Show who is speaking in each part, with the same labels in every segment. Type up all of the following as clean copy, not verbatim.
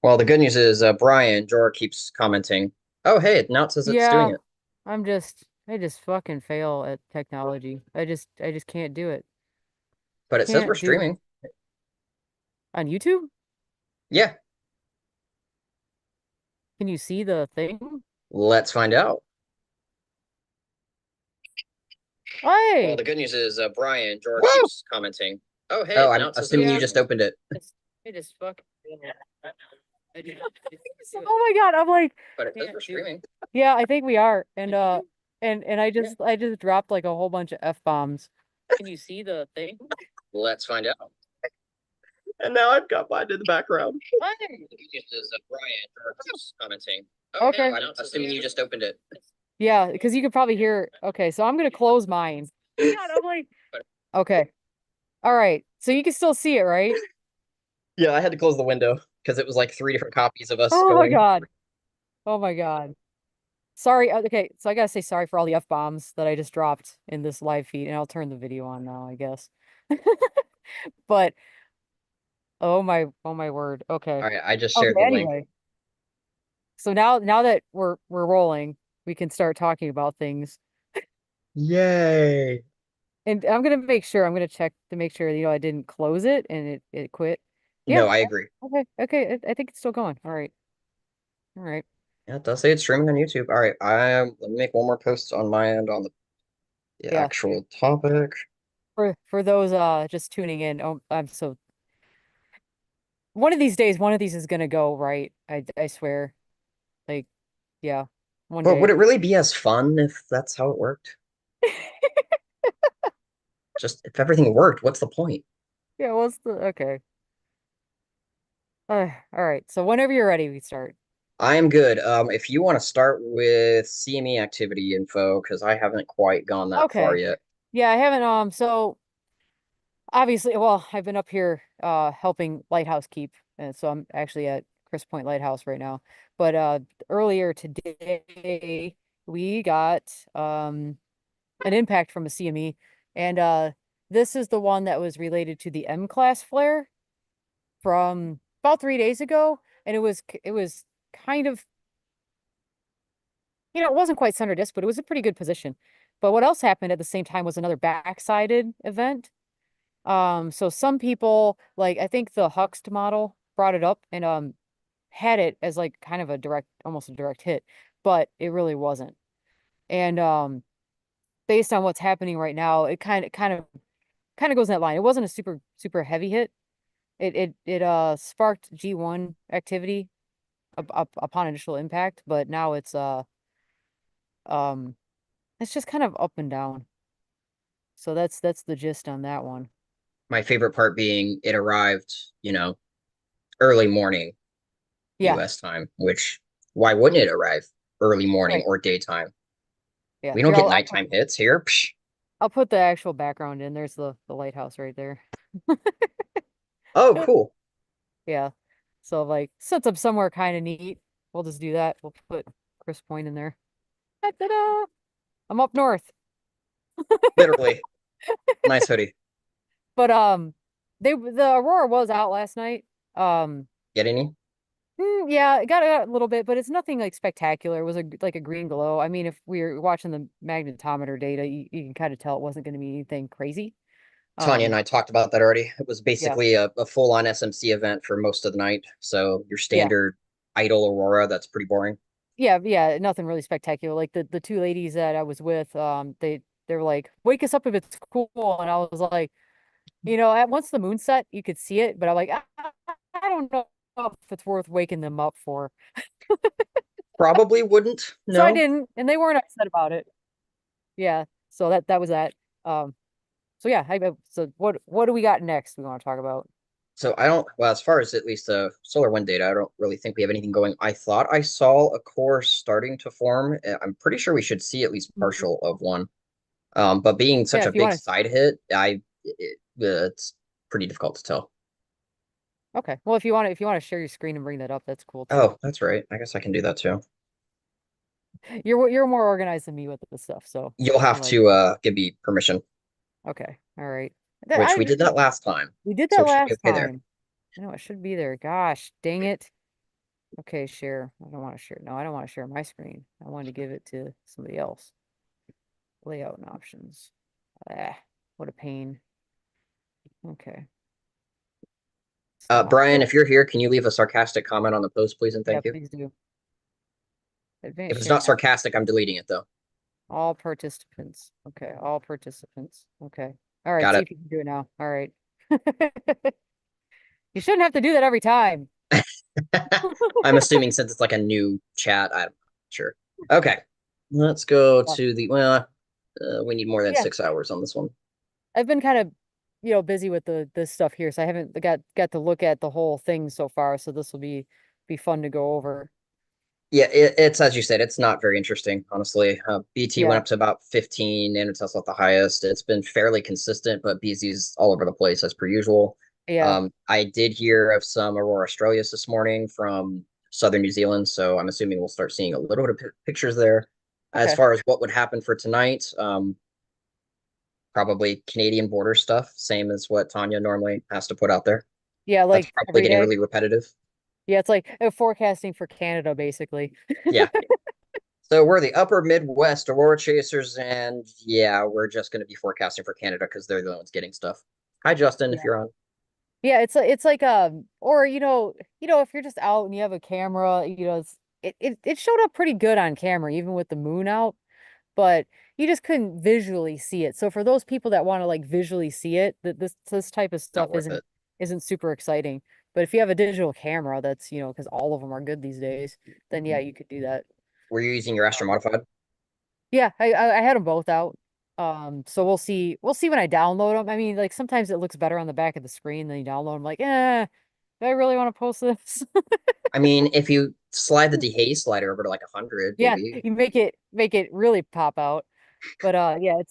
Speaker 1: Well, the good news is Brian Jor keeps commenting. Oh, hey, now it says it's doing
Speaker 2: Yeah,
Speaker 1: it,
Speaker 2: I just fucking fail at technology. I just can't do it.
Speaker 1: but it says we're
Speaker 2: Can't do it.
Speaker 1: streaming.
Speaker 2: On YouTube?
Speaker 1: Yeah,
Speaker 2: Can you see the thing?
Speaker 1: let's find out. Well,
Speaker 2: Hey!
Speaker 1: the good news is Brian Jor Whoa! Keeps commenting. Oh, hey, I'm now it says assuming you
Speaker 2: Yeah,
Speaker 1: just opened it,
Speaker 2: I just fucking fail. I just, oh my God, I'm like,
Speaker 1: but it says
Speaker 2: can't
Speaker 1: we're
Speaker 2: do it.
Speaker 1: streaming.
Speaker 2: Yeah, I think we are. And I just dropped like a whole bunch of F-bombs. Can you see the thing?
Speaker 1: Let's find out. And now I've got mine in the background. The
Speaker 2: Hey!
Speaker 1: good news is Brian Jor keeps commenting. Oh, hey,
Speaker 2: Okay.
Speaker 1: I'm assuming you just opened it.
Speaker 2: Yeah, because you could probably hear. Okay, so I'm gonna close mine. God, I'm like, okay. All right. So you can still see it, right?
Speaker 1: Yeah, I had to close the window because it was like three different copies of us
Speaker 2: Oh my
Speaker 1: going.
Speaker 2: God. Oh my God. Sorry. Okay, so I gotta say sorry for all the F-bombs that I just dropped in this live feed, and I'll turn the video on now, I guess. But oh my word. Okay.
Speaker 1: All right, I just
Speaker 2: Okay,
Speaker 1: shared the link.
Speaker 2: anyway. So now that we're rolling, we can start talking about things.
Speaker 1: Yay.
Speaker 2: And I'm gonna check to make sure, I didn't close it and it quit.
Speaker 1: No,
Speaker 2: Yeah.
Speaker 1: I agree.
Speaker 2: Okay. Okay. I think it's still going. All right. All right.
Speaker 1: Yeah, it does say it's streaming on YouTube. All right, let me make one more post on my end on the
Speaker 2: Yeah.
Speaker 1: actual topic.
Speaker 2: For those just tuning in, I'm so one of these days, one of these is gonna go right. I swear. Like, yeah, one
Speaker 1: But would
Speaker 2: day.
Speaker 1: it really be as fun if that's how it worked? Just if everything worked, what's the point?
Speaker 2: Yeah, what's the okay. All right. So whenever you're ready, we start.
Speaker 1: I am good. If you want to start with CME activity info, because I haven't quite gone that far
Speaker 2: Okay.
Speaker 1: yet.
Speaker 2: Yeah, I haven't so obviously, well, I've been up here helping Lighthouse Keep, and so I'm actually at Chris Point Lighthouse right now. But earlier today we got an impact from a CME, and this is the one that was related to the M class flare from about 3 days ago, and it was kind of, it wasn't quite center disk, but it was a pretty good position. But what else happened at the same time was another backsided event. So some people, like I think the Huxt model brought it up and had it as like kind of a direct, almost a direct hit, but it really wasn't. And based on what's happening right now, it kind of goes in that line. It wasn't a super heavy hit. It sparked G1 activity up upon initial impact, but now um it's just kind of up and down. So that's the gist on that one.
Speaker 1: My favorite part being it arrived, you know, early morning
Speaker 2: Yeah,
Speaker 1: US time, which why wouldn't it arrive early morning
Speaker 2: right.
Speaker 1: or daytime?
Speaker 2: Yeah.
Speaker 1: We don't
Speaker 2: Here
Speaker 1: get nighttime hits here. Psh.
Speaker 2: I'll put the actual background in. There's the lighthouse right there.
Speaker 1: Oh, cool.
Speaker 2: Yeah. So like sets up somewhere kind of neat. We'll just do that. We'll put Chris Point in there. Ta-da! I'm up north.
Speaker 1: Literally. Nice hoodie.
Speaker 2: But the Aurora was out last night. Um
Speaker 1: Get any?
Speaker 2: yeah, it got a little bit, but it's nothing like spectacular. It was like a green glow. I mean, if we were watching the magnetometer data, you can kind of tell it wasn't going to be anything crazy.
Speaker 1: Tanya and
Speaker 2: Um
Speaker 1: I talked about that already. It was
Speaker 2: yeah.
Speaker 1: basically a full-on SMC event for most of the night. So your
Speaker 2: Yeah.
Speaker 1: standard idle aurora, that's pretty boring.
Speaker 2: Yeah, nothing really spectacular. Like the two ladies that I was with, they were like, "Wake us up if it's cool," and I was like, at once the moon set, you could see it, but I'm like, I don't know if it's worth waking them up for.
Speaker 1: Probably wouldn't.
Speaker 2: So I
Speaker 1: No.
Speaker 2: didn't, and they weren't upset about it. Yeah, so that was that. Um, so yeah, so what do we got next? We want to talk about?
Speaker 1: So I don't, well, as far as at least solar wind data, I don't really think we have anything going. I thought I saw a core starting to form. I'm pretty sure we should see at least
Speaker 2: Mhm.
Speaker 1: partial of one. But being
Speaker 2: Yeah,
Speaker 1: such a
Speaker 2: if you
Speaker 1: big
Speaker 2: want to.
Speaker 1: side hit, it's pretty difficult to tell.
Speaker 2: Okay, well, if you want to share your screen and bring that up, that's cool too.
Speaker 1: Oh, that's right. I guess I can do that too.
Speaker 2: You're more organized than me with this stuff, so
Speaker 1: You'll
Speaker 2: I
Speaker 1: have
Speaker 2: like
Speaker 1: to
Speaker 2: it.
Speaker 1: give me permission,
Speaker 2: Okay, all right.
Speaker 1: which we did that last time.
Speaker 2: We did
Speaker 1: So
Speaker 2: that
Speaker 1: it should be
Speaker 2: last
Speaker 1: okay there.
Speaker 2: time. I know it should be there. Gosh, dang it. Okay, share. I don't want to share. No, I don't want to share my screen. I want to give it to somebody else. Layout and options. Ah, what a pain. Okay. Stop.
Speaker 1: Brian, if you're here, can you leave a sarcastic comment on the post, please, and
Speaker 2: Yeah,
Speaker 1: thank you.
Speaker 2: please do.
Speaker 1: If
Speaker 2: Advanced
Speaker 1: it's not
Speaker 2: sharing options.
Speaker 1: sarcastic, I'm deleting it though.
Speaker 2: All participants. Okay, all participants. Okay. All right,
Speaker 1: Got
Speaker 2: see
Speaker 1: it.
Speaker 2: if you can do it now. All right. You shouldn't have to do that every time.
Speaker 1: I'm assuming since it's like a new chat, I'm sure. Okay, let's go
Speaker 2: Yeah.
Speaker 1: to the, we need more than
Speaker 2: Yeah.
Speaker 1: 6 hours on this one.
Speaker 2: I've been kind of, busy with the this stuff here, so I haven't got to look at the whole thing so far, so this will be fun to go over.
Speaker 1: Yeah, it's as you said, it's not very interesting, honestly. BT went
Speaker 2: Yeah.
Speaker 1: up to about 15, and it's also at the highest. It's been fairly consistent, but BZ's all over the place as per usual.
Speaker 2: Yeah.
Speaker 1: I did hear of some Aurora Australis this morning from southern New Zealand, so I'm assuming we'll start seeing a little bit of pictures there. As
Speaker 2: Okay.
Speaker 1: far as what would happen for tonight, probably Canadian border stuff, same as what Tanya normally has to put out there.
Speaker 2: Yeah,
Speaker 1: That's
Speaker 2: like
Speaker 1: probably
Speaker 2: every
Speaker 1: getting
Speaker 2: day.
Speaker 1: really repetitive.
Speaker 2: Yeah, it's like forecasting for Canada, basically.
Speaker 1: Yeah. So we're the upper Midwest Aurora Chasers, and yeah, we're just going to be forecasting for Canada because they're the ones getting stuff. Hi, Justin, if
Speaker 2: Yeah.
Speaker 1: you're on.
Speaker 2: Yeah, it's like or if you're just out and you have a camera, it showed up pretty good on camera even with the moon out, but you just couldn't visually see it. So for those people that want to like visually see it, that this type of
Speaker 1: Not
Speaker 2: stuff
Speaker 1: worth it.
Speaker 2: isn't super exciting. But if you have a digital camera that's, because all of them are good these days, then yeah, you could do that.
Speaker 1: Were you using your Astro
Speaker 2: Um,
Speaker 1: Modified?
Speaker 2: yeah, I had them both out. So we'll see when I download them. I mean, like sometimes it looks better on the back of the screen than you download them. Like, do I really want to post this?
Speaker 1: I mean, if you slide the dehaze slider over to like 100,
Speaker 2: Yeah,
Speaker 1: maybe.
Speaker 2: you make it really pop out. But yeah,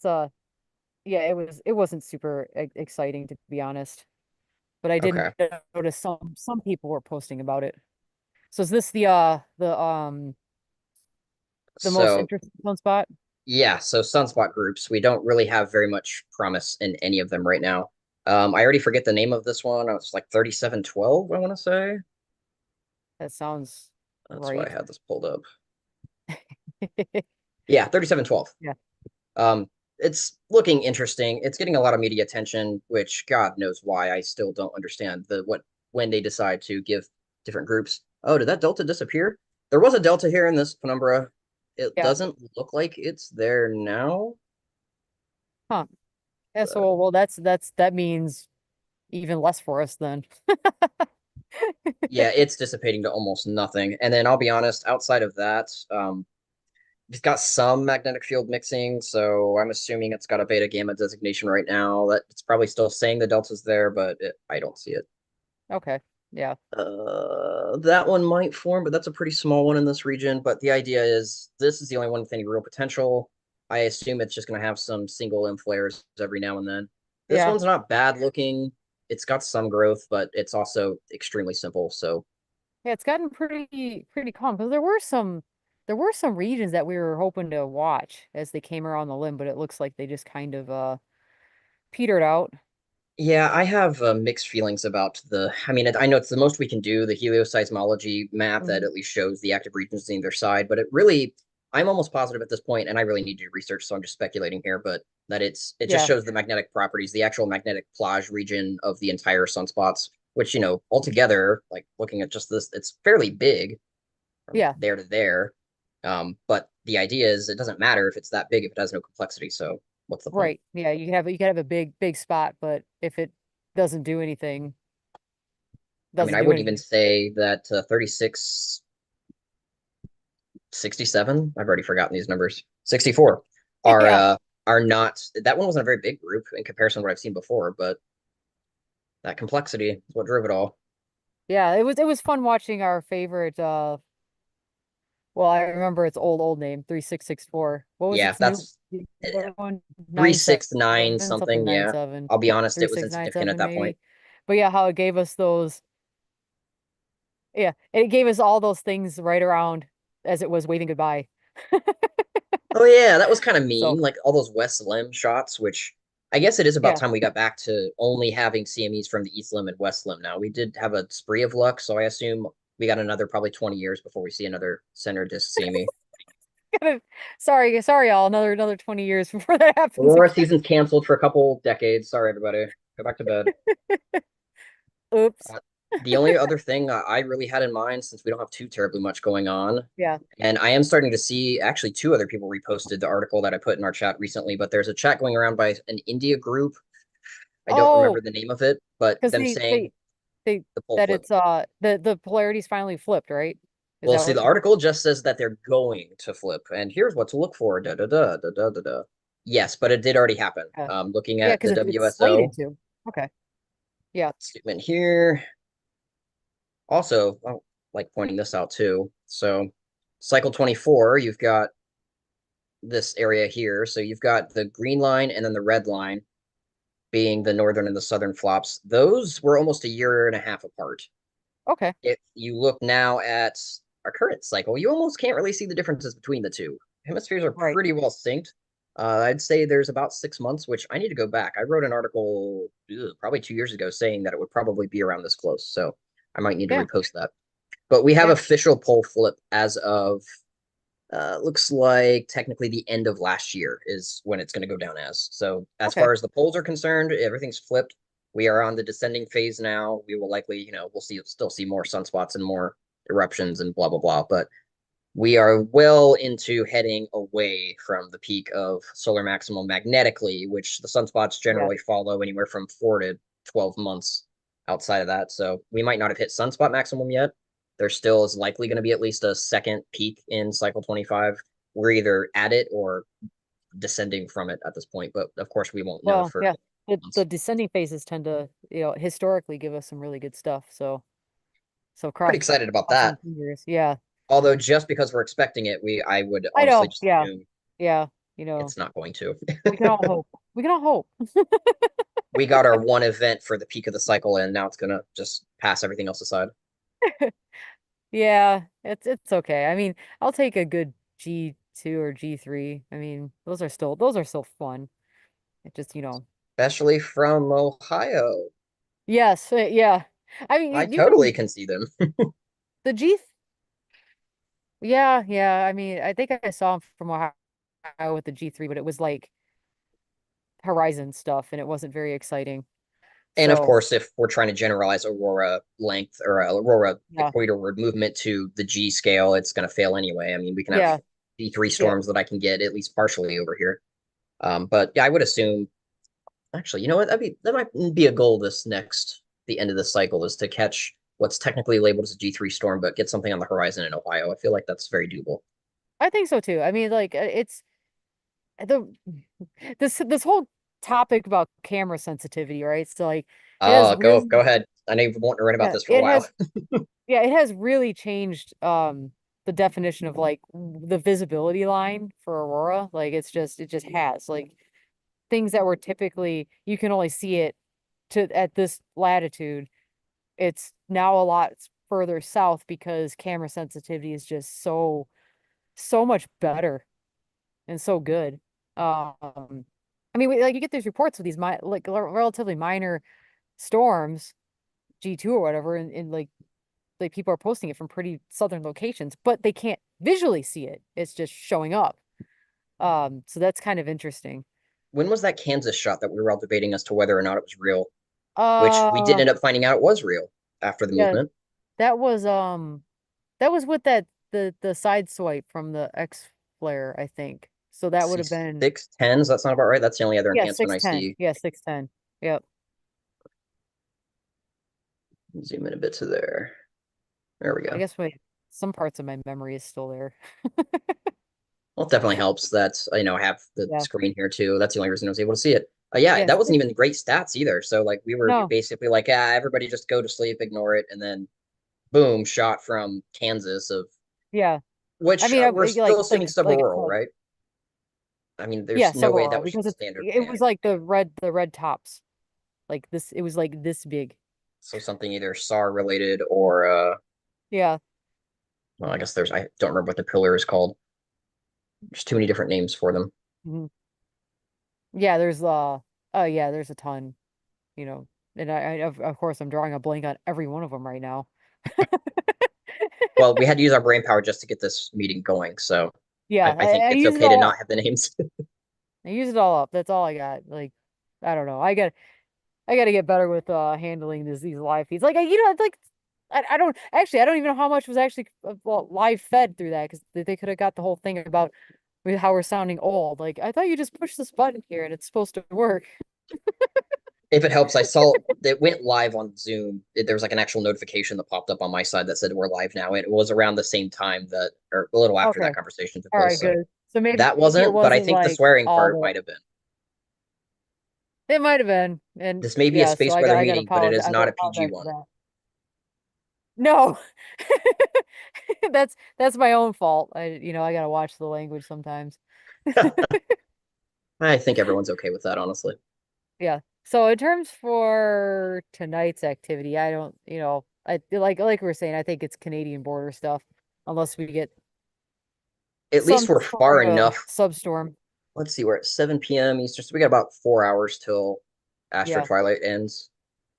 Speaker 2: yeah, it wasn't super exciting to be honest. But I did
Speaker 1: Okay.
Speaker 2: notice some people were posting about it. So is this the most
Speaker 1: So
Speaker 2: interesting one spot?
Speaker 1: yeah, so Sunspot groups, we don't really have very much promise in any of them right now. I already forget the name of this one. It's like 3712, I want to say.
Speaker 2: That sounds
Speaker 1: That's why I
Speaker 2: right.
Speaker 1: had this pulled up. Yeah, 3712.
Speaker 2: Yeah.
Speaker 1: It's looking interesting. It's getting a lot of media attention, which God knows why. I still don't understand the what when they decide to give different groups. Oh, did that delta disappear? There was a delta here in this penumbra. It
Speaker 2: Yeah.
Speaker 1: doesn't look like it's there now.
Speaker 2: Huh. Yeah, so
Speaker 1: But
Speaker 2: that means even less for us then.
Speaker 1: yeah, it's dissipating to almost nothing. And then I'll be honest, outside of that, it's got some magnetic field mixing, so I'm assuming it's got a beta gamma designation right now. That it's probably still saying the delta's there, but I don't see it.
Speaker 2: Okay. Yeah.
Speaker 1: That one might form, but that's a pretty small one in this region. But the idea is this is the only one with any real potential. I assume it's just going to have some single M flares every now and then. This
Speaker 2: Yeah.
Speaker 1: one's not bad looking. It's got some growth, but it's also extremely simple. So
Speaker 2: Yeah, it's gotten pretty calm because there were some regions that we were hoping to watch as they came around the limb, but it looks like they just kind of petered out.
Speaker 1: yeah, I have mixed feelings about the. I mean, I know it's the most we can do, the helioseismology map that
Speaker 2: Mhm.
Speaker 1: at least shows the active regions on either side. But it really, I'm almost positive at this point, and I really need to do research, so I'm just speculating here. But that it just
Speaker 2: Yeah.
Speaker 1: shows the magnetic properties, the actual magnetic plage region of the entire sunspots, which altogether, like looking at just this, it's fairly big from
Speaker 2: Yeah.
Speaker 1: there to there. But the idea is it doesn't matter if it's that big if it has no complexity. So what's the point?
Speaker 2: Right. Yeah, you could have a big spot, but if it doesn't do anything,
Speaker 1: I mean,
Speaker 2: doesn't
Speaker 1: I
Speaker 2: do
Speaker 1: wouldn't even
Speaker 2: anything.
Speaker 1: say that 3667. I've already forgotten these numbers. 64 are
Speaker 2: Yeah.
Speaker 1: uh are not that one wasn't a very big group in comparison to what I've seen before, but that complexity is what drove it all.
Speaker 2: Yeah, it was fun watching our favorite well, I remember its old name, 3664. What was
Speaker 1: Yeah,
Speaker 2: its new
Speaker 1: that's
Speaker 2: the other one?
Speaker 1: 369
Speaker 2: 97 something
Speaker 1: something. Yeah.
Speaker 2: 97.
Speaker 1: I'll be honest, it was insignificant at
Speaker 2: 3697
Speaker 1: that point.
Speaker 2: maybe. But yeah, how it gave us those, yeah, it gave us all those things right around as it was waving goodbye.
Speaker 1: Oh yeah, that was kind of mean.
Speaker 2: So,
Speaker 1: Like all those West Lim shots, which I guess it is about
Speaker 2: yeah.
Speaker 1: time we got back to only having CMEs from the East Lim and West Lim now. We did have a spree of luck, so I assume we got another probably 20 years before we see another center disc Simi.
Speaker 2: Sorry, y'all. Another 20 years before that happens
Speaker 1: Aurora
Speaker 2: again.
Speaker 1: season's canceled for a couple decades. Sorry, everybody. Go back to bed.
Speaker 2: Oops.
Speaker 1: Uh, the only other thing I really had in mind, since we don't have too terribly much going on,
Speaker 2: Yeah.
Speaker 1: and I am starting to see actually two other people reposted the article that I put in our chat recently, but there's a chat going around by an India group. I don't
Speaker 2: Oh,
Speaker 1: remember the name of it, but
Speaker 2: because
Speaker 1: them saying
Speaker 2: they
Speaker 1: the pole
Speaker 2: that
Speaker 1: flip.
Speaker 2: it's the polarity's finally flipped, right? Is
Speaker 1: Well,
Speaker 2: that
Speaker 1: see,
Speaker 2: what
Speaker 1: the article just says that they're going to flip, and here's what to look for. Da da da da da da da. Yes, but it did already happen.
Speaker 2: yeah.
Speaker 1: Looking
Speaker 2: Yeah,
Speaker 1: at the
Speaker 2: because it's
Speaker 1: WSO
Speaker 2: slated to. Okay. Yeah.
Speaker 1: statement here. Also, I like pointing this out too. So, cycle 24, you've got this area here. So you've got the green line and then the red line being the northern and the southern flops. Those were almost a year and a half apart.
Speaker 2: Okay.
Speaker 1: If you look now at our current cycle, you almost can't really see the differences between the two. Hemispheres are
Speaker 2: Right.
Speaker 1: pretty well synced. I'd say there's about 6 months, which I need to go back. I wrote an article probably 2 years ago saying that it would probably be around this close. So I might need to
Speaker 2: Yeah.
Speaker 1: repost that. But we have
Speaker 2: Yeah.
Speaker 1: official pole flip as of looks like technically the end of last year is when it's going to go down as. So as
Speaker 2: Okay.
Speaker 1: far as the poles are concerned, everything's flipped. We are on the descending phase now. We will likely, we'll still see more sunspots and more eruptions and blah blah blah. But we are well into heading away from the peak of solar maximum magnetically, which the sunspots
Speaker 2: Yeah.
Speaker 1: generally follow anywhere from 4 to 12 months outside of that. So we might not have hit sunspot maximum yet. There still is likely going to be at least a second peak in cycle 25. We're either at it or descending from it at this point, but of course we won't know
Speaker 2: Well,
Speaker 1: for
Speaker 2: yeah. The
Speaker 1: months.
Speaker 2: descending phases tend to, historically give us some really good stuff. So
Speaker 1: Pretty excited about
Speaker 2: crossing
Speaker 1: that.
Speaker 2: the fingers. Yeah.
Speaker 1: Although just because we're expecting it, I would
Speaker 2: I
Speaker 1: honestly
Speaker 2: know.
Speaker 1: just
Speaker 2: Yeah.
Speaker 1: assume
Speaker 2: Yeah.
Speaker 1: it's not going to.
Speaker 2: We can all hope. We can all hope.
Speaker 1: We got our one event for the peak of the cycle, and now it's gonna just pass everything else aside.
Speaker 2: Yeah, it's okay. I mean, I'll take a good G2 or G3. I mean, those are still fun. It just,
Speaker 1: Especially from Ohio.
Speaker 2: yes, yeah. I mean,
Speaker 1: I
Speaker 2: you can
Speaker 1: totally can see them.
Speaker 2: the G. Yeah, yeah. I mean, I think I saw him from Ohio with the G3, but it was like Horizon stuff, and it wasn't very exciting.
Speaker 1: And of
Speaker 2: So
Speaker 1: course, if we're trying to generalize aurora length or aurora
Speaker 2: yeah,
Speaker 1: equatorward movement to the G scale, it's going to fail anyway. I mean, we can have
Speaker 2: yeah,
Speaker 1: D3
Speaker 2: yeah.
Speaker 1: storms that I can get at least partially over here. But yeah, I would assume actually, you know what? That might be a goal the end of this cycle is to catch what's technically labeled as a G3 storm, but get something on the horizon in Ohio. I feel like that's very doable.
Speaker 2: I think so too. I mean, like it's the this whole topic about camera sensitivity, right? So like it has
Speaker 1: Go
Speaker 2: really
Speaker 1: ahead. I know you've been wanting to write about
Speaker 2: yeah,
Speaker 1: this for a
Speaker 2: it
Speaker 1: while.
Speaker 2: has yeah, it has really changed the definition of like the visibility line for Aurora. Like it just has like things that were typically you can only see it to at this latitude. It's now a lot further south because camera sensitivity is just so much better and so good. I mean, like you get these reports of these relatively minor storms, G2 or whatever, and like people are posting it from pretty southern locations, but they can't visually see it. It's just showing up. So that's kind of interesting.
Speaker 1: When was that Kansas shot that we were all debating as to whether or not it was real, which we did
Speaker 2: Uh,
Speaker 1: end up finding out it was real after the
Speaker 2: yeah,
Speaker 1: movement?
Speaker 2: that was that was with the side swipe from the X flare, I think. So that would
Speaker 1: See
Speaker 2: have been
Speaker 1: 610s, that's not about right. That's the only other
Speaker 2: yeah,
Speaker 1: enhancement I
Speaker 2: 610.
Speaker 1: see.
Speaker 2: Yeah, 610. Yep.
Speaker 1: Zoom in a bit to there. There we
Speaker 2: I
Speaker 1: go.
Speaker 2: guess some parts of my memory is still there.
Speaker 1: Well, it definitely helps that I have the
Speaker 2: Yeah.
Speaker 1: screen here too. That's the only reason I was able to see it. Yeah, that
Speaker 2: Yes.
Speaker 1: wasn't even great stats either. So like we were
Speaker 2: No.
Speaker 1: basically like, everybody just go to sleep, ignore it, and then boom, shot from Kansas of
Speaker 2: Yeah. I
Speaker 1: which
Speaker 2: mean,
Speaker 1: we're
Speaker 2: like
Speaker 1: still assuming
Speaker 2: like
Speaker 1: subaraural, right? I mean,
Speaker 2: yeah,
Speaker 1: there's no way that
Speaker 2: subaraural
Speaker 1: was just
Speaker 2: because
Speaker 1: a standard
Speaker 2: it
Speaker 1: band.
Speaker 2: was like the red tops. Like this it was like this big.
Speaker 1: So something either SAR related or
Speaker 2: Yeah.
Speaker 1: well, I guess I don't remember what the pillar is called. There's too many different names for them.
Speaker 2: Mhm. Yeah, there's oh yeah, there's a ton, you know. And of course I'm drawing a blank on every one of them right now.
Speaker 1: Well, we had to use our brain power just to get this meeting going, so
Speaker 2: Yeah,
Speaker 1: I think
Speaker 2: I
Speaker 1: it's
Speaker 2: use it
Speaker 1: okay to
Speaker 2: all
Speaker 1: not
Speaker 2: up.
Speaker 1: have the names.
Speaker 2: I use it all up. That's all I got. Like, I don't know. I got to get better with handling these live feeds. Like, it's like I don't actually I don't even know how much was actually well, live fed through that because they could have got the whole thing about how we're sounding old. Like, I thought you just push this button here and it's supposed to work.
Speaker 1: If it helps, I saw it went live on Zoom. There was like an actual notification that popped up on my side that said we're live now. It was around the same time that, or a little after that
Speaker 2: Okay.
Speaker 1: conversation took
Speaker 2: All
Speaker 1: place.
Speaker 2: right,
Speaker 1: So
Speaker 2: good. So maybe
Speaker 1: that
Speaker 2: it
Speaker 1: wasn't, but I
Speaker 2: wasn't
Speaker 1: think the
Speaker 2: like
Speaker 1: swearing
Speaker 2: all
Speaker 1: part
Speaker 2: the
Speaker 1: might have been.
Speaker 2: it might have been. And
Speaker 1: This may be a
Speaker 2: yeah, so
Speaker 1: space weather
Speaker 2: I got to
Speaker 1: meeting, but it
Speaker 2: apologize.
Speaker 1: is
Speaker 2: I got
Speaker 1: not
Speaker 2: to
Speaker 1: a PG
Speaker 2: apologize for
Speaker 1: one.
Speaker 2: that. No. That's my own fault. I got to watch the language sometimes.
Speaker 1: I think everyone's okay with that, honestly.
Speaker 2: Yeah. So in terms for tonight's activity, I don't, I like we were saying, I think it's Canadian border stuff, unless we get
Speaker 1: At least
Speaker 2: some
Speaker 1: we're far
Speaker 2: sort of
Speaker 1: enough.
Speaker 2: substorm.
Speaker 1: Let's see, we're at 7 p.m. Eastern, so we got about 4 hours till Astro
Speaker 2: Yeah.
Speaker 1: Twilight ends.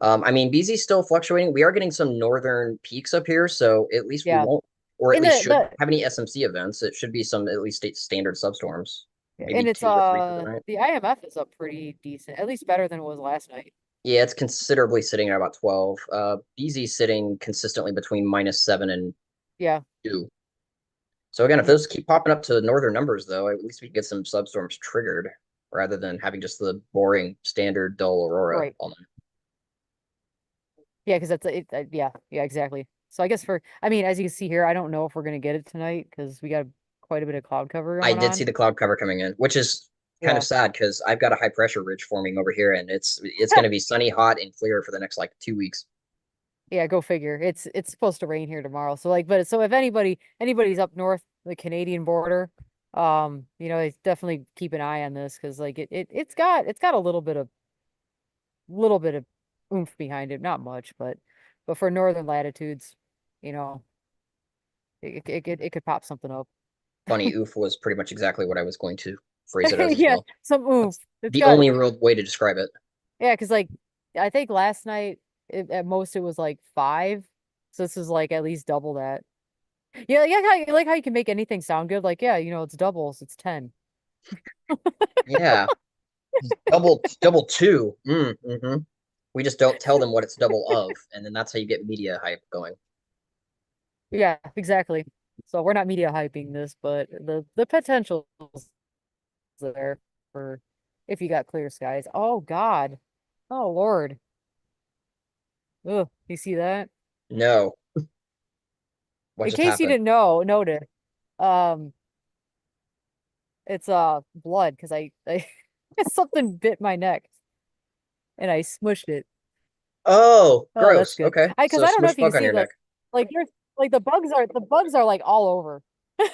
Speaker 1: I mean, BZ's still fluctuating. We are getting some northern peaks up here, so at least we
Speaker 2: Yeah.
Speaker 1: won't, or at
Speaker 2: In
Speaker 1: least should
Speaker 2: the
Speaker 1: have any SMC events. It should be some at least state standard substorms, maybe
Speaker 2: and it's
Speaker 1: 2 or 3 for the night.
Speaker 2: the IMF is up pretty decent, at least better than it was last night.
Speaker 1: Yeah, it's considerably sitting at about 12. BZ's sitting consistently between -7 and
Speaker 2: Yeah.
Speaker 1: 2. So again, if
Speaker 2: Yeah.
Speaker 1: those keep popping up to northern numbers, though, at least we can get some substorms triggered rather than having just the boring standard dull aurora
Speaker 2: Right.
Speaker 1: all night.
Speaker 2: Yeah, because yeah, exactly. So I guess I mean, as you can see here, I don't know if we're gonna get it tonight because we got quite a bit of cloud cover
Speaker 1: I
Speaker 2: going
Speaker 1: did see
Speaker 2: on.
Speaker 1: the cloud cover coming in, which is kind of
Speaker 2: Yeah.
Speaker 1: sad because I've got a high pressure ridge forming over here, and it's going to be sunny, hot, and clear for the next like 2 weeks.
Speaker 2: Yeah, go figure. It's supposed to rain here tomorrow. So so if anybody's up north, the Canadian border, it's definitely keep an eye on this because like it's got a little bit of oomph behind it. Not much, but for northern latitudes, you know, it could pop something up.
Speaker 1: Funny, oof was pretty much exactly what I was going to phrase it as
Speaker 2: Yeah,
Speaker 1: well.
Speaker 2: some oomph.
Speaker 1: That's
Speaker 2: It's
Speaker 1: the
Speaker 2: got
Speaker 1: only real way to describe it.
Speaker 2: Yeah, because like I think last night at most it was like 5. So this is like at least double that. Yeah, yeah, like how you can make anything sound good. Like, yeah, it's doubles, it's 10.
Speaker 1: Yeah, double two. Mm-hmm. We just don't tell them what it's double of, and then that's how you get media hype going.
Speaker 2: Yeah, exactly. So we're not media hyping this, but the potential's there for if you got clear skies. Oh God. Oh Lord. Ugh, you see that?
Speaker 1: No, what
Speaker 2: In
Speaker 1: just
Speaker 2: case you
Speaker 1: happened?
Speaker 2: didn't notice, um, it's blood because I something bit my neck and I smushed it.
Speaker 1: Oh,
Speaker 2: Oh, that's
Speaker 1: gross.
Speaker 2: good.
Speaker 1: Okay,
Speaker 2: I because
Speaker 1: so
Speaker 2: I don't know
Speaker 1: smush
Speaker 2: if you can
Speaker 1: bug on
Speaker 2: see
Speaker 1: your neck.
Speaker 2: like there's like the bugs are like all over.
Speaker 1: All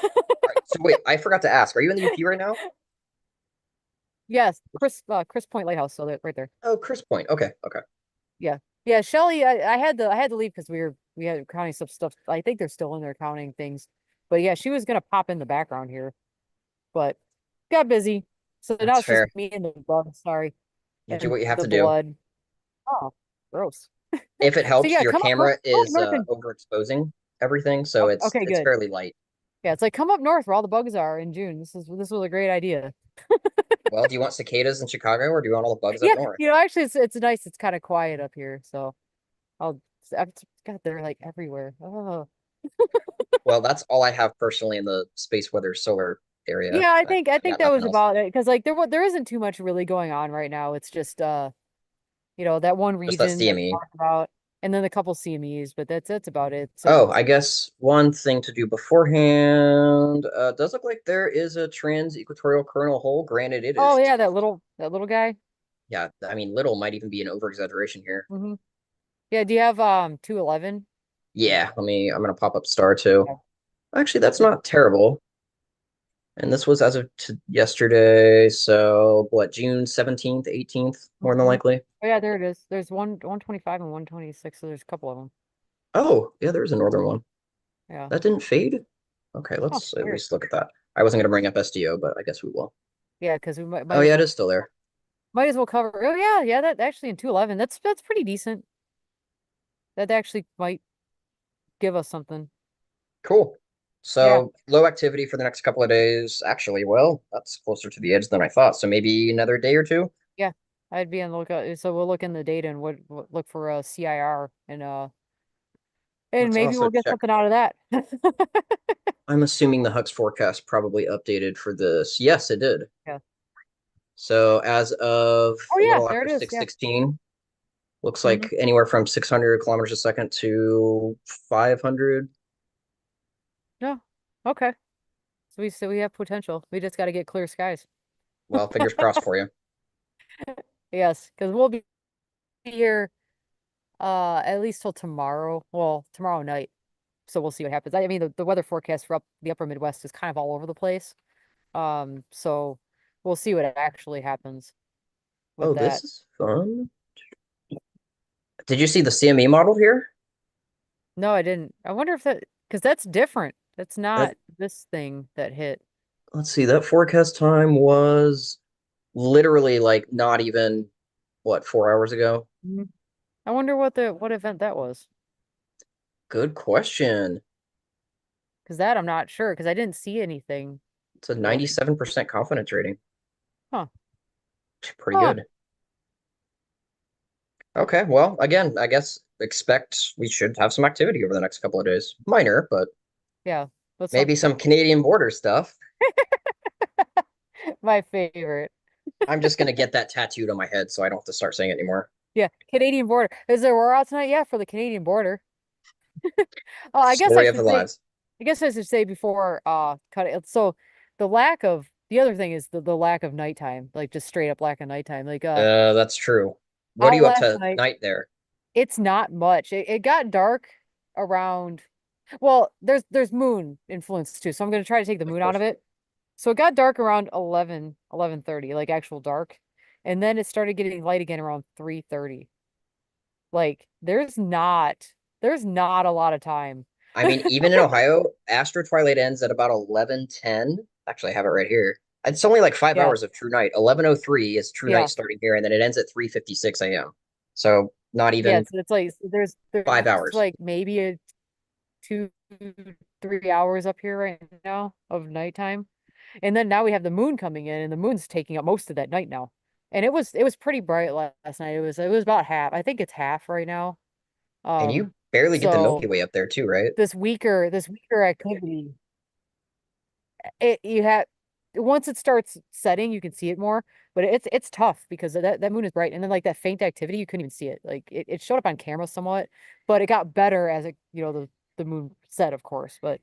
Speaker 1: right, so wait, I forgot to ask. Are you in the UP right now?
Speaker 2: Yes, Chris Point Lighthouse, so that right there.
Speaker 1: Oh, Chris Point. Okay, okay.
Speaker 2: Yeah. Yeah, Shelly, I had to leave because we had counting some stuff. I think they're still in there counting things. But yeah, she was gonna pop in the background here, but got busy. So now
Speaker 1: That's
Speaker 2: it's just
Speaker 1: fair.
Speaker 2: me and the bug, sorry,
Speaker 1: You do
Speaker 2: and
Speaker 1: what you have
Speaker 2: the
Speaker 1: to do.
Speaker 2: blood. Oh, gross.
Speaker 1: If it
Speaker 2: So
Speaker 1: helps,
Speaker 2: yeah,
Speaker 1: your camera
Speaker 2: come up
Speaker 1: is
Speaker 2: north and
Speaker 1: overexposing everything, so
Speaker 2: okay,
Speaker 1: it's
Speaker 2: good.
Speaker 1: fairly light.
Speaker 2: Yeah, it's like come up north where all the bugs are in June. This was a great idea.
Speaker 1: Well, do you want cicadas in Chicago or do you want all the bugs up
Speaker 2: Yeah,
Speaker 1: north?
Speaker 2: actually it's nice. It's kind of quiet up here, so I'll God, they're like everywhere. Oh.
Speaker 1: Well, that's all I have personally in the space weather solar area.
Speaker 2: Yeah, I
Speaker 1: I
Speaker 2: think
Speaker 1: got
Speaker 2: that
Speaker 1: nothing
Speaker 2: was
Speaker 1: else.
Speaker 2: about it because like there isn't too much really going on right now. It's just that one
Speaker 1: Just that
Speaker 2: region that we
Speaker 1: CME.
Speaker 2: talked about and then a couple CMEs, but that's about it.
Speaker 1: Oh,
Speaker 2: So
Speaker 1: I guess one thing to do beforehand. Does look like there is a trans equatorial coronal hole. Granted, it
Speaker 2: oh
Speaker 1: is
Speaker 2: yeah, that little guy.
Speaker 1: yeah. I mean, little might even be an over exaggeration here.
Speaker 2: Hmm. Yeah, do you have 211?
Speaker 1: Yeah, I'm gonna pop up star two.
Speaker 2: Yeah.
Speaker 1: Actually, that's not terrible. And this was as of yesterday, so what, June 17th, 18th, more than
Speaker 2: Hmm.
Speaker 1: likely.
Speaker 2: Oh yeah, there it is. There's 125 and 126, so there's a couple of them.
Speaker 1: Oh, yeah, there's a northern one.
Speaker 2: Yeah.
Speaker 1: That didn't fade. Okay,
Speaker 2: Oh,
Speaker 1: let's at
Speaker 2: weird.
Speaker 1: least look at that. I wasn't gonna bring up SDO, but I guess we will.
Speaker 2: Yeah, because we might,
Speaker 1: Oh
Speaker 2: might as
Speaker 1: yeah, it
Speaker 2: well
Speaker 1: is still there.
Speaker 2: cover. Oh yeah, yeah, that actually in 211. That's pretty decent. That actually might give us something.
Speaker 1: Cool.
Speaker 2: Yeah,
Speaker 1: So low activity for the next couple of days. Actually, well, that's closer to the edge than I thought. So maybe another day or two.
Speaker 2: yeah. I'd be on the lookout. So we'll look in the data and look for a CIR and
Speaker 1: Let's
Speaker 2: maybe
Speaker 1: also
Speaker 2: we'll get
Speaker 1: check.
Speaker 2: something out of that.
Speaker 1: I'm assuming the Hux forecast probably updated for this. Yes, it did.
Speaker 2: Yeah.
Speaker 1: So as of
Speaker 2: Oh
Speaker 1: a
Speaker 2: yeah,
Speaker 1: little
Speaker 2: there
Speaker 1: after
Speaker 2: it is. Yeah.
Speaker 1: 6:16, looks
Speaker 2: Hmm.
Speaker 1: like anywhere from 600 kilometers a second to 500.
Speaker 2: Yeah. Okay. So we have potential. We just got to get clear skies.
Speaker 1: Well, fingers crossed for you.
Speaker 2: Yes, because we'll be here at least till tomorrow. Well, tomorrow night. So we'll see what happens. I mean, the weather forecast for the upper Midwest is kind of all over the place. So we'll see what actually happens
Speaker 1: Oh,
Speaker 2: with
Speaker 1: this
Speaker 2: that.
Speaker 1: is fun. Did you see the CME model here?
Speaker 2: No, I didn't. I wonder if that because that's different. That's
Speaker 1: That
Speaker 2: not this thing that hit.
Speaker 1: let's see, that forecast time was literally like not even what, 4 hours ago?
Speaker 2: Mhm. I wonder what event that was.
Speaker 1: Good question.
Speaker 2: Because that I'm not sure because I didn't see anything
Speaker 1: It's a
Speaker 2: really.
Speaker 1: 97% confidence rating.
Speaker 2: Huh.
Speaker 1: Pretty
Speaker 2: Huh.
Speaker 1: good. Okay, well, again, I guess expect we should have some activity over the next couple of days. Minor, but
Speaker 2: Yeah. But
Speaker 1: maybe
Speaker 2: something.
Speaker 1: some Canadian border stuff.
Speaker 2: My favorite.
Speaker 1: I'm just gonna get that tattooed on my head so I don't have to start saying it anymore.
Speaker 2: Yeah. Canadian border. Is there war out tonight? Yeah, for the Canadian border. Oh,
Speaker 1: Story of their lives.
Speaker 2: I guess I should say before cut it. So the other thing is the lack of nighttime, like just straight up lack of nighttime. Like
Speaker 1: That's true. What are
Speaker 2: out
Speaker 1: you up
Speaker 2: last
Speaker 1: to
Speaker 2: night,
Speaker 1: night there?
Speaker 2: it's not much. It got dark around well, there's moon influence too, so I'm gonna try to take the
Speaker 1: Of
Speaker 2: moon out of
Speaker 1: course.
Speaker 2: it. So it got dark around 11:30, like actual dark. And then it started getting light again around 3:30. Like there's not a lot of time.
Speaker 1: I mean, even in Ohio, Astro Twilight ends at about 11:10. Actually, I have it right here. It's only like five
Speaker 2: Yeah.
Speaker 1: hours of true night. 11:03 is true night
Speaker 2: Yeah.
Speaker 1: starting here, and then it ends at 3:56 a.m. So not
Speaker 2: Yeah,
Speaker 1: even
Speaker 2: so it's like there's
Speaker 1: 5 hours.
Speaker 2: like maybe a 2, 3 hours up here right now of nighttime. And then now we have the moon coming in and the moon's taking up most of that night now. And it was pretty bright last night. It was about half. I think it's half right now.
Speaker 1: And
Speaker 2: Um
Speaker 1: you barely get the Milky
Speaker 2: so
Speaker 1: Way up there too, right?
Speaker 2: this weaker activity it you have once it starts setting you can see it more, but it's tough because that moon is bright and then like that faint activity you couldn't even see it. Like it showed up on camera somewhat, but it got better as the moon set, of course. But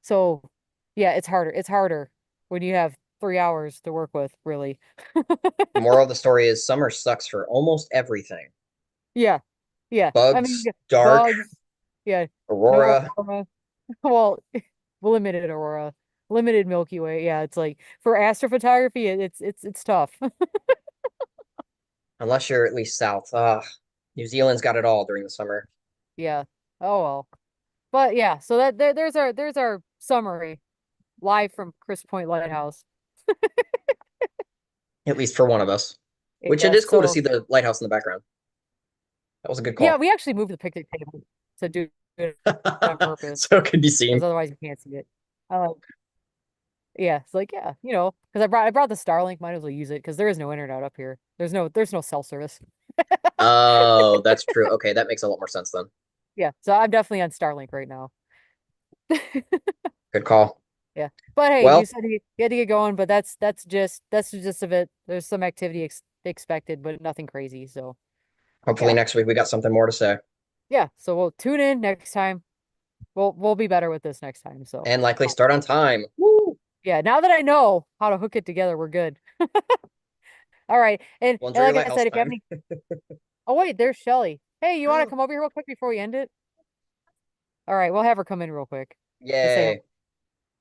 Speaker 2: so yeah, it's harder when you have 3 hours to work with, really.
Speaker 1: Moral of the story is summer sucks for almost everything.
Speaker 2: Yeah, yeah. I mean,
Speaker 1: Bugs,
Speaker 2: yeah,
Speaker 1: dark,
Speaker 2: bugs, yeah, no
Speaker 1: aurora.
Speaker 2: aurora. Well, limited aurora, limited Milky Way. Yeah, it's like for astrophotography, it's tough.
Speaker 1: Unless you're at least south. New Zealand's got it all during the summer,
Speaker 2: Yeah. Oh well. But yeah, so there's our summary live from Chris Point Lighthouse.
Speaker 1: at least for one of us. Which it
Speaker 2: Yeah.
Speaker 1: is cool to
Speaker 2: So
Speaker 1: see the lighthouse in the background. That was a good
Speaker 2: yeah,
Speaker 1: call.
Speaker 2: we actually moved the picnic table to do it on purpose
Speaker 1: So it can be
Speaker 2: because
Speaker 1: seen.
Speaker 2: otherwise you can't see it. Uh, yeah, it's like yeah, because I brought the Starlink, might as well use it because there is no internet up here. There's no cell service.
Speaker 1: Oh, that's true. Okay, that makes a lot more sense then.
Speaker 2: Yeah, so I'm definitely on Starlink right now.
Speaker 1: Good call.
Speaker 2: Yeah. But hey, you
Speaker 1: Well,
Speaker 2: said you had to get going, but that's just of it. There's some activity expected, but nothing crazy. So
Speaker 1: hopefully
Speaker 2: yeah.
Speaker 1: next week we got something more to say.
Speaker 2: Yeah. So we'll tune in next time. We'll be better with this next time. So
Speaker 1: And likely start on time. Woo!
Speaker 2: yeah, now that I know how to hook it together, we're good. All right. And,
Speaker 1: Well,
Speaker 2: and
Speaker 1: enjoy your
Speaker 2: like I
Speaker 1: lighthouse
Speaker 2: said, if you have
Speaker 1: time.
Speaker 2: any oh wait, there's Shelly. Hey, you want to come over here real quick before we end it? All right, we'll have her come in real quick to say hello.
Speaker 1: Yay.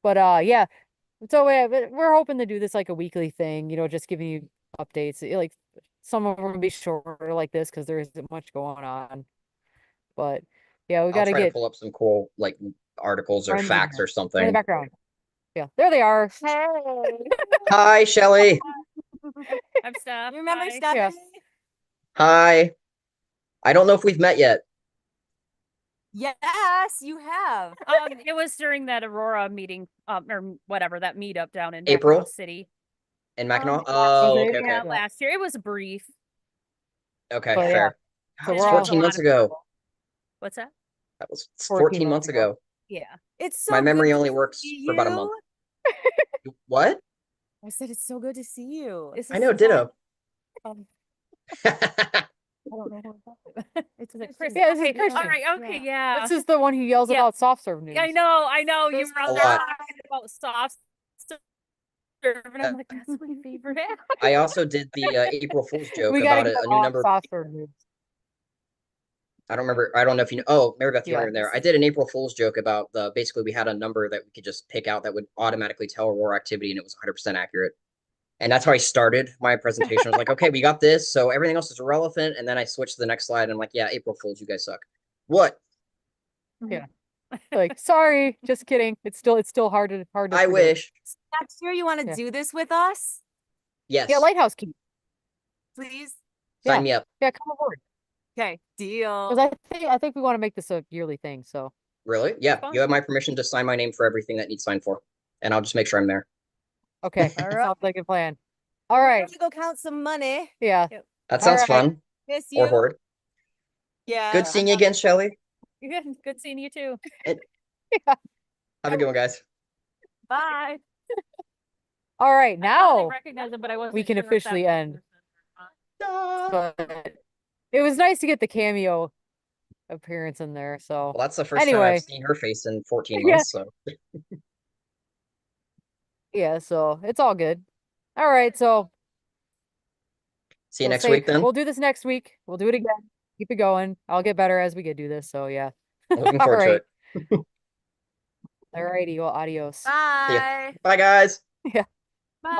Speaker 2: But yeah. So but we're hoping to do this like a weekly thing, just giving you updates. Like some of them will be shorter like this because there isn't much going on. But yeah, we
Speaker 1: I'll
Speaker 2: got to
Speaker 1: try to
Speaker 2: get
Speaker 1: pull up some cool like articles or
Speaker 2: friends in
Speaker 1: facts
Speaker 2: here.
Speaker 1: or
Speaker 2: They're in the
Speaker 1: something.
Speaker 2: background. Yeah, there they are.
Speaker 3: Hey,
Speaker 1: Hi, Shelly.
Speaker 3: I'm Steph.
Speaker 4: You remember
Speaker 3: Hi.
Speaker 4: Stephanie?
Speaker 2: Yeah.
Speaker 1: Hi. I don't know if we've met yet.
Speaker 4: Yes, you have.
Speaker 3: It was during that Aurora meeting, or whatever, that meetup down in
Speaker 1: April?
Speaker 3: Mackinac City.
Speaker 1: In Mackinac?
Speaker 3: Last
Speaker 1: Oh,
Speaker 2: year,
Speaker 1: okay, okay.
Speaker 3: Yeah, last year. It was brief.
Speaker 1: Okay,
Speaker 2: But yeah,
Speaker 1: fair.
Speaker 2: so
Speaker 1: That was
Speaker 2: we're all-
Speaker 1: 14 months ago.
Speaker 3: What's that?
Speaker 1: That was
Speaker 2: 14
Speaker 1: 14 months ago.
Speaker 3: Yeah.
Speaker 4: It's so
Speaker 1: My memory
Speaker 4: good to
Speaker 1: only works
Speaker 4: see
Speaker 1: for about a month.
Speaker 4: you.
Speaker 1: What?
Speaker 4: I said it's so good to see you.
Speaker 2: This
Speaker 1: I
Speaker 2: is
Speaker 1: know, ditto.
Speaker 2: um, I don't know what
Speaker 3: It's
Speaker 2: This
Speaker 3: Chris.
Speaker 2: is- yeah, this is
Speaker 3: Okay,
Speaker 2: Christian.
Speaker 3: all right. Okay. Yeah.
Speaker 2: This is the one who yells
Speaker 3: Yeah.
Speaker 2: about soft serve news.
Speaker 3: I know. You
Speaker 4: There's
Speaker 3: were on
Speaker 1: a
Speaker 3: there
Speaker 1: lot.
Speaker 3: talking about soft serve, and I'm like, that's my favorite app.
Speaker 1: I also did the April Fool's joke
Speaker 2: We gotta
Speaker 1: about
Speaker 2: get
Speaker 1: a new
Speaker 2: off
Speaker 1: number.
Speaker 2: soft serve news.
Speaker 1: I don't remember. I don't know if you know. Oh, Mary Beth, you
Speaker 2: Yeah.
Speaker 1: weren't even there. I did an April Fool's joke about basically we had a number that we could just pick out that would automatically tell Aurora activity, and it was 100% accurate. And that's how I started my presentation. I was like, okay, we got this, so everything else is irrelevant. And then I switched to the next slide, and I'm like, yeah, April Fools, you guys suck. What?
Speaker 2: Like, sorry, just kidding. It's still hard to
Speaker 1: I
Speaker 2: predict.
Speaker 1: wish.
Speaker 4: Next year, you want to
Speaker 2: Yeah.
Speaker 4: do this with us,
Speaker 1: Yes.
Speaker 2: Yeah, Lighthouse Key.
Speaker 4: please?
Speaker 1: Sign me up.
Speaker 2: Yeah, come aboard.
Speaker 4: Okay, deal.
Speaker 2: Because I think we want to make this a yearly thing. So
Speaker 1: Really? Yeah.
Speaker 3: Fun.
Speaker 1: You have my permission to sign my name for everything that needs signed for, and I'll just make sure I'm there.
Speaker 2: okay,
Speaker 4: All right.
Speaker 2: sounds like a plan. All right.
Speaker 4: Let's go count some money.
Speaker 2: Yeah.
Speaker 1: That sounds
Speaker 2: right.
Speaker 1: fun.
Speaker 4: Miss you.
Speaker 1: Or Horde.
Speaker 4: Yeah.
Speaker 1: Good seeing you again, Shelly.
Speaker 3: Good seeing you too.
Speaker 1: Have a good one, guys.
Speaker 3: Bye.
Speaker 2: All right.
Speaker 3: I thought I
Speaker 2: Now
Speaker 3: recognized him, but I wasn't
Speaker 2: we can
Speaker 3: sure if that
Speaker 2: officially
Speaker 3: was a
Speaker 2: end.
Speaker 3: person or not.
Speaker 2: but it was nice to get the cameo appearance in there. So
Speaker 1: Well, that's the first time
Speaker 2: Anyway.
Speaker 1: I've seen her face in 14
Speaker 2: Yeah.
Speaker 1: months. So
Speaker 2: yeah, so it's all good. All right. So
Speaker 1: see you
Speaker 2: we'll
Speaker 1: next
Speaker 2: say-
Speaker 1: week then.
Speaker 2: We'll do this next week. We'll do it again. Keep it going. I'll get better as we get do this. So yeah.
Speaker 1: Looking forward to
Speaker 2: right.
Speaker 1: it.
Speaker 2: All righty. Well, adios.
Speaker 4: Bye.
Speaker 1: Bye, guys.
Speaker 2: Yeah.